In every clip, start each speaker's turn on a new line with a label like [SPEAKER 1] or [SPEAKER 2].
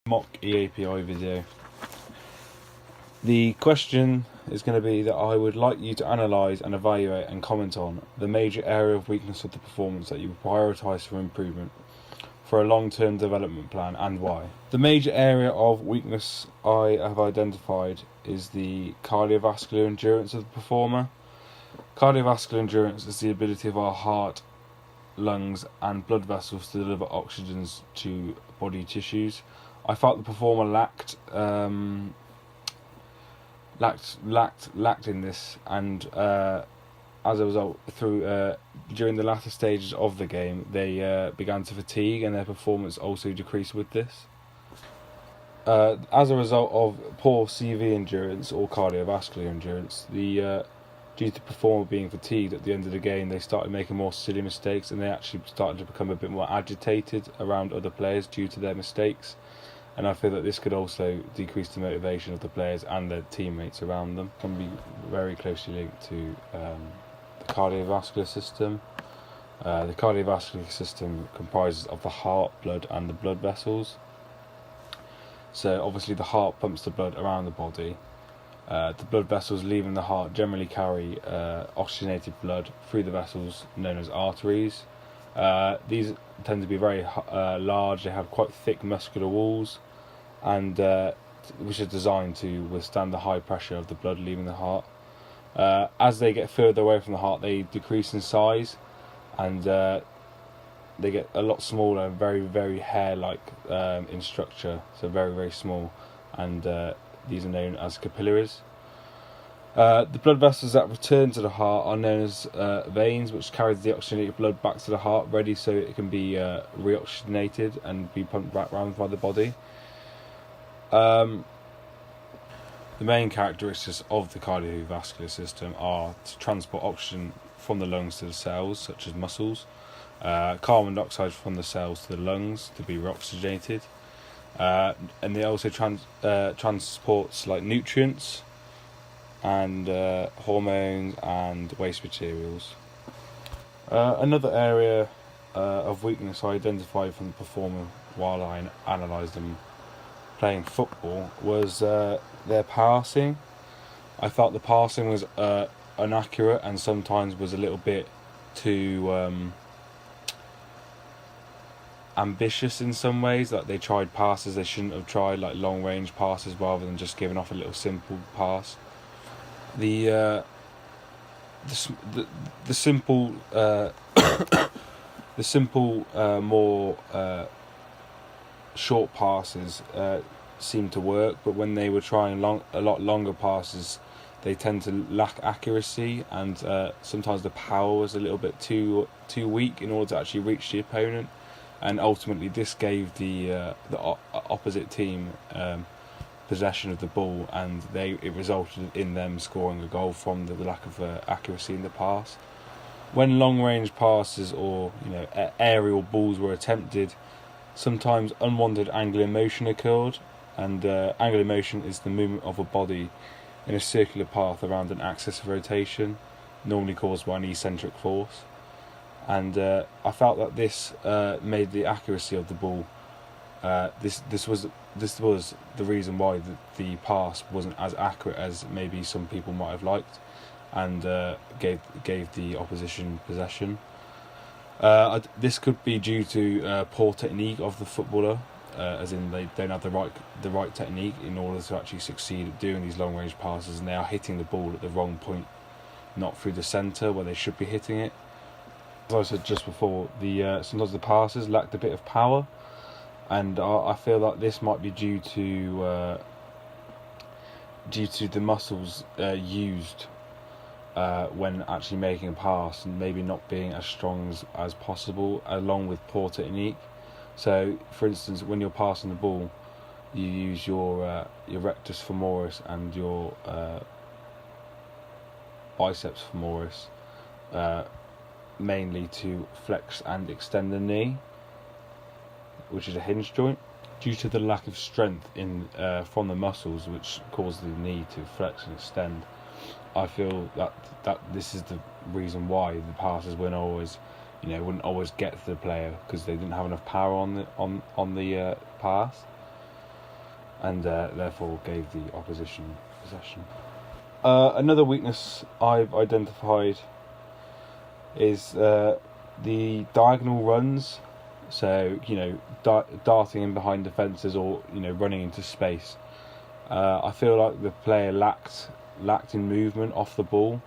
[SPEAKER 1] Mock EAPI video. The question is going to be that I would like you to analyse and evaluate and comment on the major area of weakness of the performance that you would prioritise for improvement for a long-term development plan and why. The major area of weakness I have identified is the cardiovascular endurance of the performer. Cardiovascular endurance is the ability of our heart, lungs and blood vessels to deliver oxygen to body tissues. I felt the performer lacked in this, and as a result, during the latter stages of the game, they began to fatigue, and their performance also decreased with this. As a result of poor CV endurance or cardiovascular endurance, due to the performer being fatigued at the end of the game, they started making more silly mistakes, and they actually started to become a bit more agitated around other players due to their mistakes. And I feel that this could also decrease the motivation of the players and their teammates around them. It can be very closely linked to the cardiovascular system. The cardiovascular system comprises of the heart, blood and the blood vessels. So obviously the heart pumps the blood around the body. The blood vessels leaving the heart generally carry oxygenated blood through the vessels known as arteries. These tend to be very large. They have quite thick muscular walls, and which is designed to withstand the high pressure of the blood leaving the heart. As they get further away from the heart, they decrease in size, and they get a lot smaller and very, very hair-like in structure, so very, very small, and these are known as capillaries. The blood vessels that return to the heart are known as veins, which carries the oxygenated blood back to the heart, ready so it can be reoxygenated and be pumped back round by the body. The main characteristics of the cardiovascular system are to transport oxygen from the lungs to the cells, such as muscles, carbon dioxide from the cells to the lungs to be reoxygenated, and they also transports like nutrients and hormones and waste materials. Another area of weakness I identified from the performer while I analysed them playing football was their passing. I felt the passing was inaccurate and sometimes was a little bit too ambitious in some ways. Like they tried passes they shouldn't have tried, like long range passes rather than just giving off a little simple pass. The simple more short passes seemed to work, but when they were trying a lot longer passes, they tend to lack accuracy, and sometimes the power was a little bit too weak in order to actually reach the opponent, and ultimately this gave the opposite team possession of the ball, and it resulted in them scoring a goal from the lack of accuracy in the pass. When long range passes or aerial balls were attempted, sometimes unwanted angular motion occurred, and angular motion is the movement of a body in a circular path around an axis of rotation, normally caused by an eccentric force. And I felt that this made the accuracy of the ball. This was the reason why the pass wasn't as accurate as maybe some people might have liked, and gave the opposition possession. This could be due to poor technique of the footballer, as in they don't have the right technique in order to actually succeed at doing these long range passes, and they are hitting the ball at the wrong point, not through the centre where they should be hitting it. As I said just before, sometimes the passes lacked a bit of power, and I feel that this might be due to the muscles used when actually making a pass, and maybe not being as strong as possible, along with poor technique. So, for instance, when you're passing the ball, you use your rectus femoris and your biceps femoris mainly to flex and extend the knee, which is a hinge joint. Due to the lack of strength from the muscles which cause the knee to flex and extend, I feel that this is the reason why the passes wouldn't always get to the player, because they didn't have enough power on the pass. and therefore gave the opposition possession. Another weakness I've identified is the diagonal runs. So, darting in behind defences or, running into space. I feel like the player lacked in movement off the ball.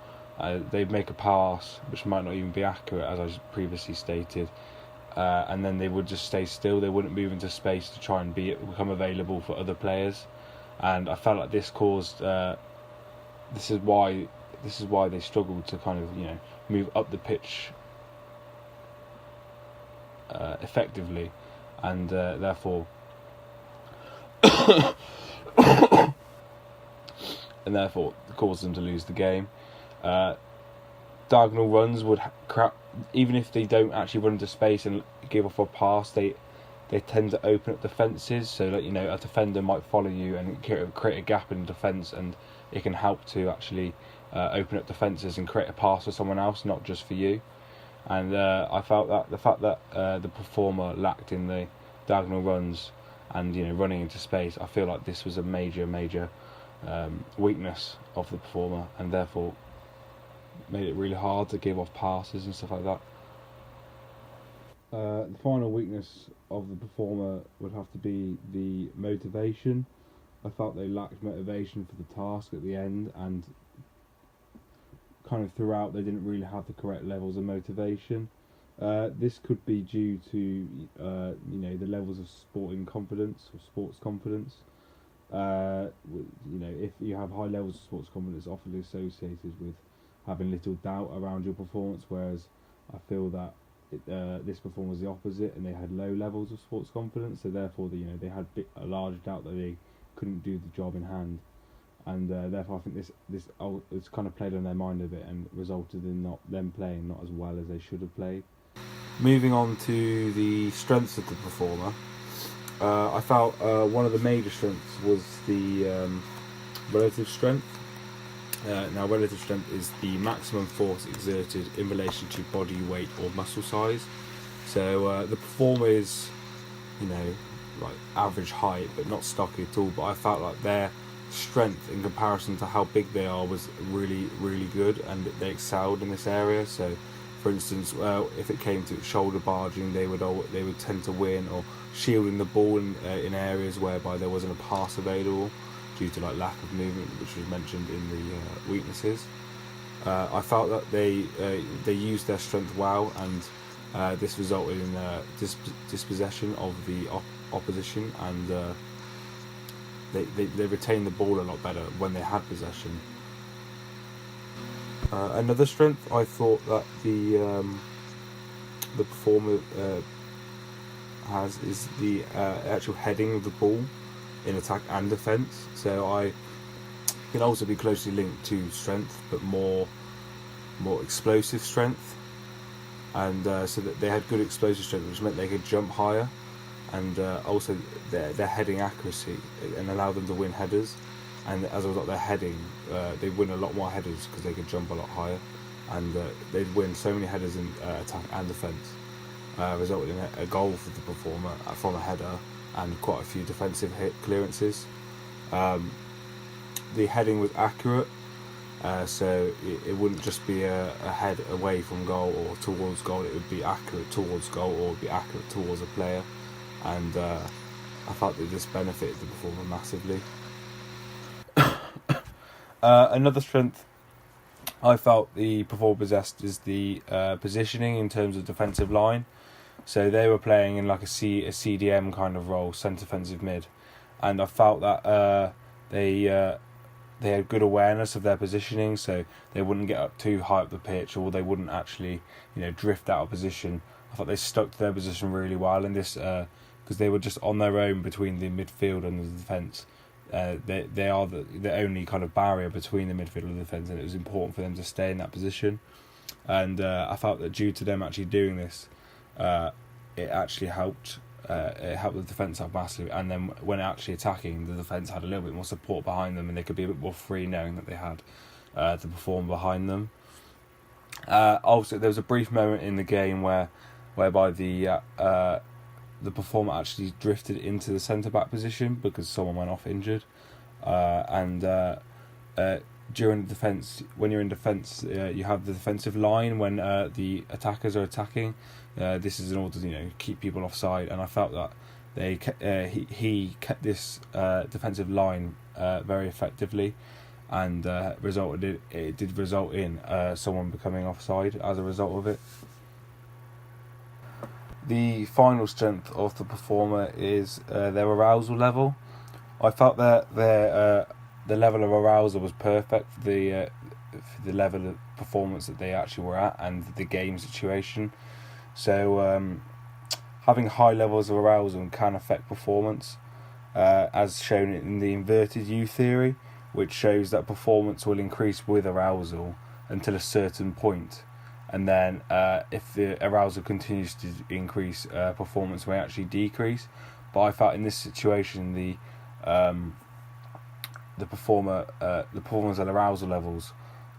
[SPEAKER 1] They'd make a pass which might not even be accurate, as I previously stated, and then they would just stay still. They wouldn't move into space to try and become available for other players. And I felt like this caused. This is why they struggled to kind of move up the pitch effectively, and therefore caused them to lose the game. Diagonal runs would even if they don't actually run into space and give off a pass, they tend to open up defences. So that a defender might follow you and create a gap in defence, and it can help to actually open up defences and create a pass for someone else, not just for you. And I felt that the fact that the performer lacked in the diagonal runs and running into space, I feel like this was a major weakness of the performer, and therefore made it really hard to give off passes and stuff like that. The final weakness of the performer would have to be the motivation. I felt they lacked motivation for the task at the end, and kind of throughout they didn't really have the correct levels of motivation. This could be due to the levels of sporting confidence or sports confidence. If you have high levels of sports confidence, often associated with having little doubt around your performance, whereas I feel that this performer was the opposite, and they had low levels of sports confidence, so therefore they had a large doubt that they couldn't do the job in hand, and therefore I think this it's kind of played on their mind a bit and resulted in them playing not as well as they should have played. Moving on to the strengths of the performer, I felt one of the major strengths was the relative strength. Now, relative strength is the maximum force exerted in relation to body weight or muscle size. So the performer is, like average height, but not stocky at all. But I felt like their strength in comparison to how big they are was really, really good, and they excelled in this area. So, for instance, if it came to shoulder barging, they would tend to win, or shielding the ball in areas whereby there wasn't a pass available due to lack of movement, which was mentioned in the weaknesses. I felt that they used their strength well, and this resulted in dispossession of the opposition, and they retained the ball a lot better when they had possession. Another strength I thought that the performer has is the actual heading of the ball in attack and defence. So I can also be closely linked to strength, but more explosive strength, and so that they had good explosive strength, which meant they could jump higher, and also their heading accuracy, and allowed them to win headers. And as a result, their heading, they'd win a lot more headers because they could jump a lot higher, and they'd win so many headers in attack and defence, resulting in a goal for the performer from a header and quite a few defensive hit clearances. The heading was accurate, so it wouldn't just be a head away from goal or towards goal. It would be accurate towards goal or be accurate towards a player, and I felt that this benefited the performer massively. Another strength I felt the performer possessed is the positioning in terms of defensive line. So they were playing in like a CDM kind of role, centre defensive mid, and I felt that they had good awareness of their positioning, so they wouldn't get up too high up the pitch, or they wouldn't actually drift out of position. I thought they stuck to their position really well in this, because they were just on their own between the midfield and the defence. They are the only kind of barrier between the midfield and the defence, and it was important for them to stay in that position. And I felt that due to them actually doing this, it actually helped. It helped the defence out massively, and then when actually attacking, the defence had a little bit more support behind them, and they could be a bit more free knowing that they had the performer behind them. Also, there was a brief moment in the game whereby the the performer actually drifted into the centre back position because someone went off injured, during defence, when you're in defence, you have the defensive line when the attackers are attacking. This is in order to keep people offside, and I felt that he kept this defensive line very effectively, and it did result in someone becoming offside as a result of it. The final strength of the performer is their arousal level. I felt that the level of arousal was perfect for the level of performance that they actually were at and the game situation. So having high levels of arousal can affect performance, as shown in the inverted U theory, which shows that performance will increase with arousal until a certain point, and then if the arousal continues to increase, performance may actually decrease. But I felt in this situation the performance and arousal levels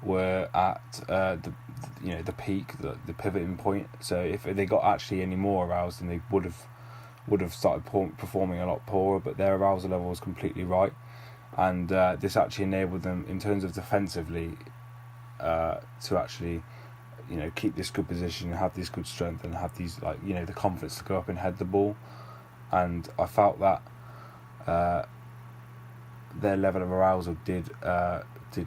[SPEAKER 1] were at the peak, the pivoting point. So if they got actually any more aroused, then they would have started performing a lot poorer. But their arousal level was completely right, and this actually enabled them in terms of defensively to actually keep this good position, have this good strength, and have these the confidence to go up and head the ball. And I felt that their level of arousal did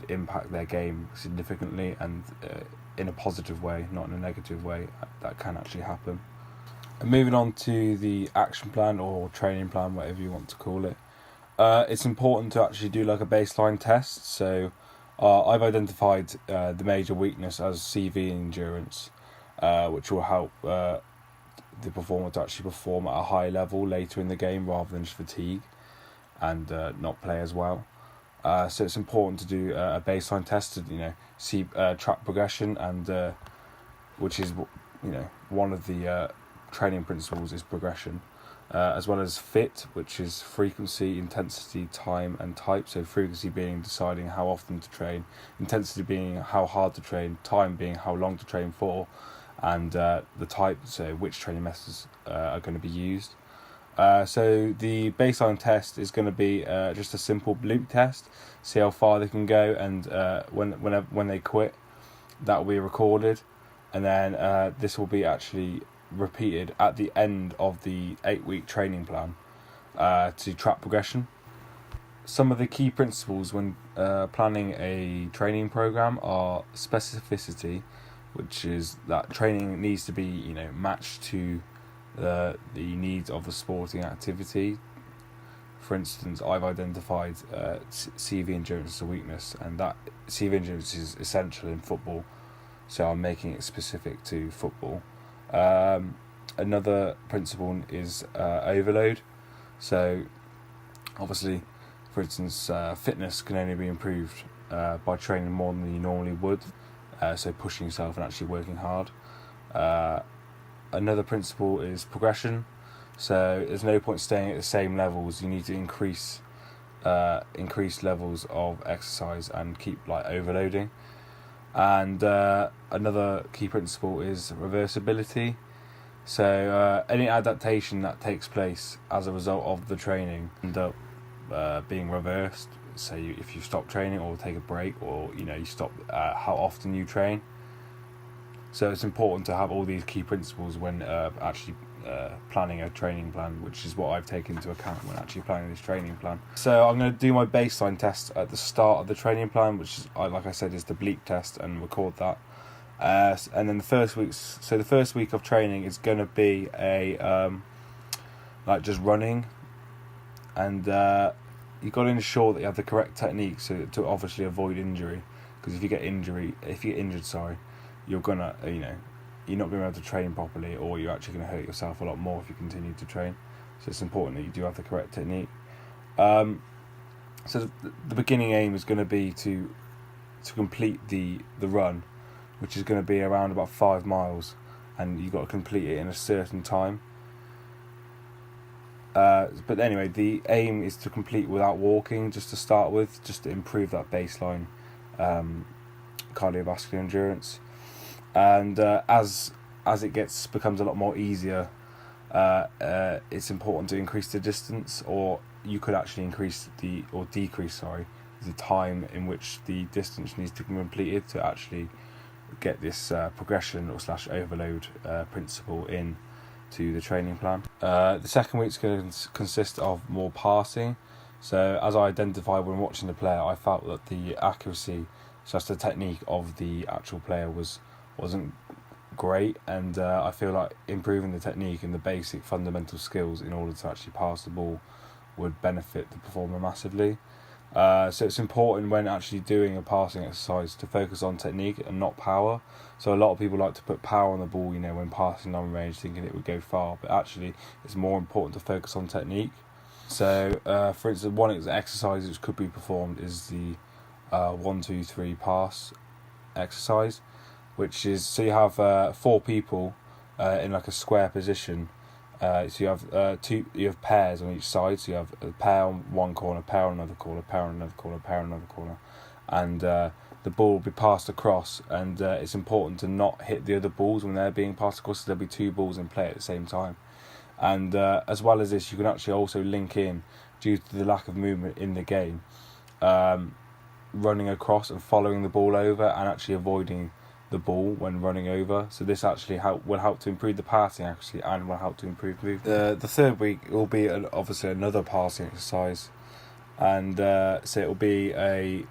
[SPEAKER 1] impact their game significantly, and in a positive way, not in a negative way. That can actually happen. And moving on to the action plan or training plan, whatever you want to call it, it's important to actually do like a baseline test. So I've identified the major weakness as CV endurance, which will help the performer to actually perform at a high level later in the game rather than just fatigue and not play as well. So it's important to do a baseline test to see track progression, and which is one of the training principles is progression, as well as fit, which is frequency, intensity, time, and type. So frequency being deciding how often to train, intensity being how hard to train, time being how long to train for, and the type, so which training methods are going to be used. So the baseline test is going to be just a simple loop test, see how far they can go, and when they quit, that will be recorded, and then this will be actually repeated at the end of the 8-week training plan to track progression. Some of the key principles when planning a training program are specificity, which is that training needs to be matched to the needs of the sporting activity. For instance, I've identified CV endurance as a weakness, and that CV endurance is essential in football, so I'm making it specific to football. Another principle is overload. So obviously, for instance, fitness can only be improved by training more than you normally would, so pushing yourself and actually working hard. Another principle is progression. So there's no point staying at the same levels. You need to increase levels of exercise and keep overloading. And another key principle is reversibility. So any adaptation that takes place as a result of the training end up being reversed. So if you stop training or take a break, or you stop how often you train. So it's important to have all these key principles when actually planning a training plan, which is what I've taken into account when actually planning this training plan. So I'm going to do my baseline test at the start of the training plan, which is, like I said, is the bleep test, and record that. And then the first week of training is going to be a just running, and you've got to ensure that you have the correct technique to obviously avoid injury. Because if you get injured, you're gonna you're not going to be able to train properly, or you're actually going to hurt yourself a lot more if you continue to train. So it's important that you do have the correct technique. So the beginning aim is going to be to complete the run, which is going to be around about 5 miles, and you've got to complete it in a certain time. But anyway, the aim is to complete without walking, just to start with, just to improve that baseline cardiovascular endurance. And as it becomes a lot more easier, it's important to increase the distance, or you could actually decrease the time in which the distance needs to be completed to actually get this progression or / overload principle in to the training plan. The second week's going to consist of more passing. So as I identified when watching the player, I felt that the accuracy / the technique of the actual player wasn't great, and I feel like improving the technique and the basic fundamental skills in order to actually pass the ball would benefit the performer massively. So it's important when actually doing a passing exercise to focus on technique and not power. So a lot of people like to put power on the ball, when passing long range, thinking it would go far, but actually it's more important to focus on technique. So for instance, one exercise which could be performed is the 1-2-3 pass exercise, which is, so you have 4 people in like a square position. So you have pairs on each side. So you have a pair on one corner, pair on another corner, pair on another corner, pair on another corner, and the ball will be passed across. And it's important to not hit the other balls when they're being passed across. So there'll be 2 balls in play at the same time. And as well as this, you can actually also link in, due to the lack of movement in the game, running across and following the ball over and actually avoiding the ball when running over. So this actually will help to improve the passing accuracy and will help to improve movement. The third week will be obviously another passing exercise, and so it will be a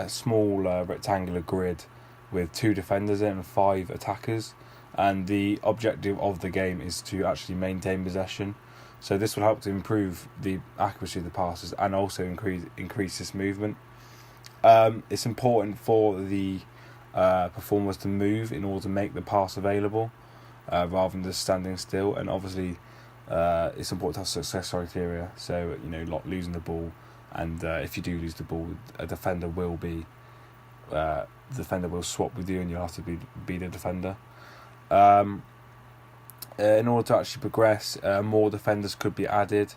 [SPEAKER 1] small rectangular grid with 2 defenders in and 5 attackers, and the objective of the game is to actually maintain possession. So this will help to improve the accuracy of the passes and also increase this movement. It's important for the performers to move in order to make the pass available, rather than just standing still. And obviously it's important to have success criteria, so not losing the ball, and if you do lose the ball, a defender will swap with you and you'll have to be the defender. In order to actually progress, more defenders could be added.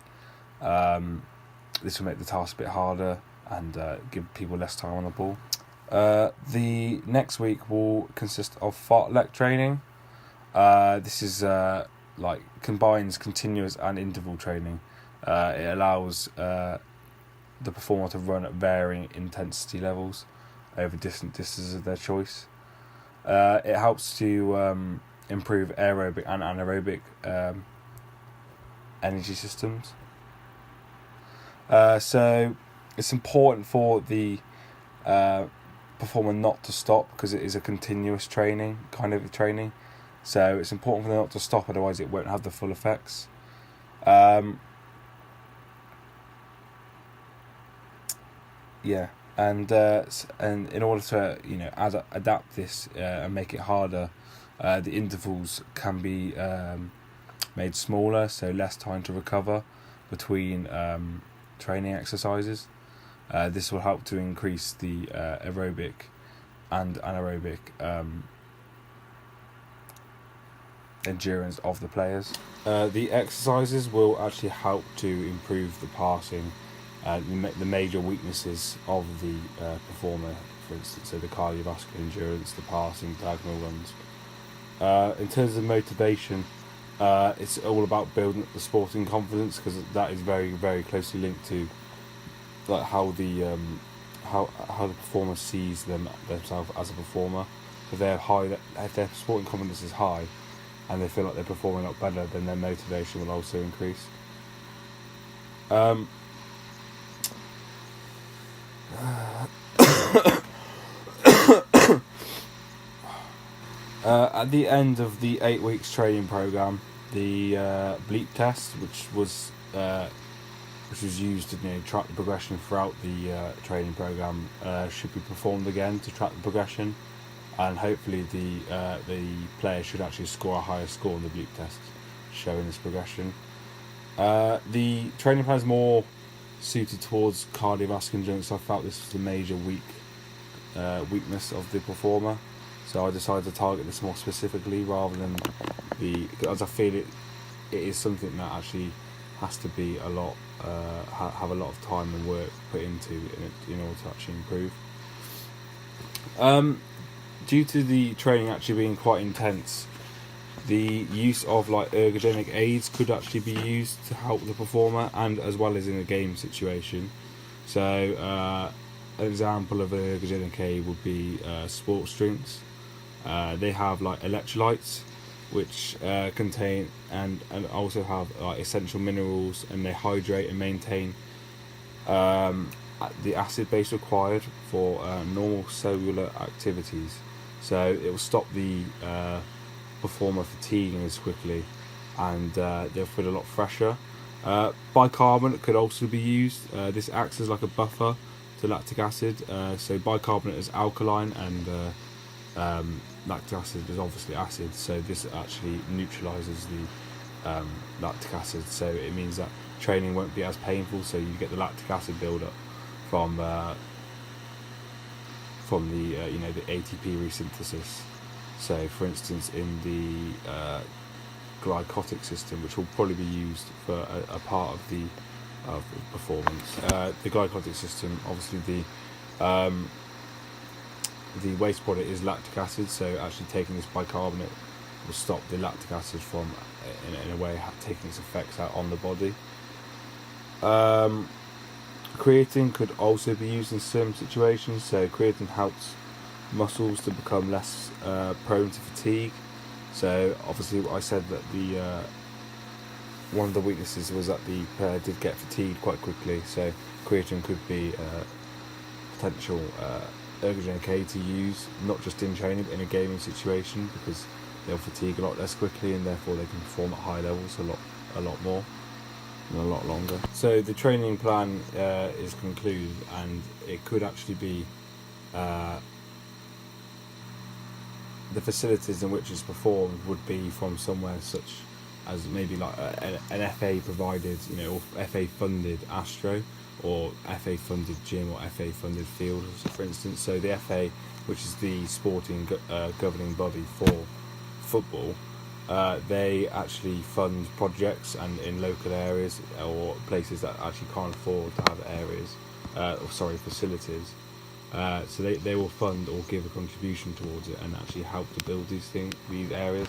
[SPEAKER 1] This will make the task a bit harder and give people less time on the ball. The next week will consist of fartlek training. This is combines continuous and interval training. It allows the performer to run at varying intensity levels over different distances of their choice. It helps to improve aerobic and anaerobic energy systems. So it's important for the performer not to stop, because it is a continuous training. So it's important for them not to stop, otherwise it won't have the full effects. And in order to adapt this and make it harder, the intervals can be made smaller, so less time to recover between training exercises. This will help to increase the aerobic and anaerobic endurance of the players. The exercises will actually help to improve the passing, the major weaknesses of the performer, for instance, so the cardiovascular endurance, the passing, diagonal runs. In terms of motivation, it's all about building up the sporting confidence, because that is very, very closely linked to how the performer sees themselves as a performer. If their sporting confidence is high and they feel like they're performing a lot better, then their motivation will also increase. At the end of the 8 weeks training program, the bleep test, which was used to track the progression throughout the training program, should be performed again to track the progression, and hopefully the player should actually score a higher score on the bleep test, showing this progression. The training plan is more suited towards cardiovascular endurance. So I felt this was the major weakness of the performer, so I decided to target this more specifically, rather than as I feel it is something that actually has to be a lot have a lot of time and work put into it in order to actually improve. Due to the training actually being quite intense, The use of like ergogenic aids could actually be used to help the performer, and as well as in a game situation. So an example of an ergogenic aid would be sports drinks. They have like electrolytes, which contain and also have like essential minerals, and they hydrate and maintain the acid base required for normal cellular activities. So it will stop the performer fatiguing as quickly, and they'll feel a lot fresher. Bicarbonate could also be used. This acts as like a buffer to lactic acid. So bicarbonate is alkaline, and lactic acid is obviously acid. So this actually neutralises the lactic acid. So it means that training won't be as painful. So you get the lactic acid build-up from the the ATP resynthesis. So, for instance, in the glycolytic system, which will probably be used for a part of the performance. The glycolytic system, obviously, the waste product is lactic acid. So, actually taking this bicarbonate will stop the lactic acid from, in a way, taking its effects out on the body. Creatine could also be used in some situations. So creatine helps muscles to become less prone to fatigue. So obviously I said that the one of the weaknesses was that the player did get fatigued quite quickly. So creatine could be a potential ergogenic aid to use, not just in training but in a gaming situation, because they'll fatigue a lot less quickly, and therefore they can perform at high levels a lot more and a lot longer. So the training plan is concluded, and it could actually be the facilities in which it's performed would be from somewhere such as maybe like an FA provided, or FA funded Astro, or FA funded gym, or FA funded field, for instance. So the FA, which is the sporting governing body for football, they actually fund projects and in local areas or places that actually can't afford to have areas, facilities. So they will fund or give a contribution towards it and actually help to build these areas.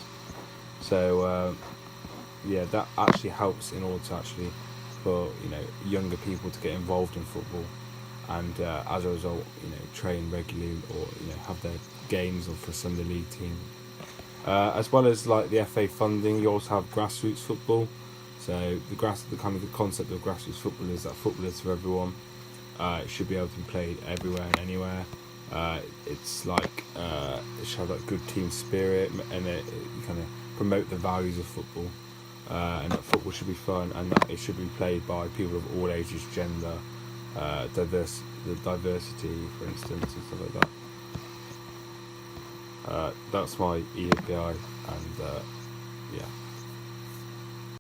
[SPEAKER 1] So that actually helps in order to actually for younger people to get involved in football, and as a result, train regularly, or have their games or for Sunday league team. As well as like the FA funding, you also have grassroots football. So the concept of grassroots football is that football is for everyone. It should be able to be played everywhere and anywhere. It's like it should have that good team spirit, and it kind of promote the values of football. And that football should be fun, and that it should be played by people of all ages, gender, diversity, for instance, and stuff like that. That's my EAPI, and yeah.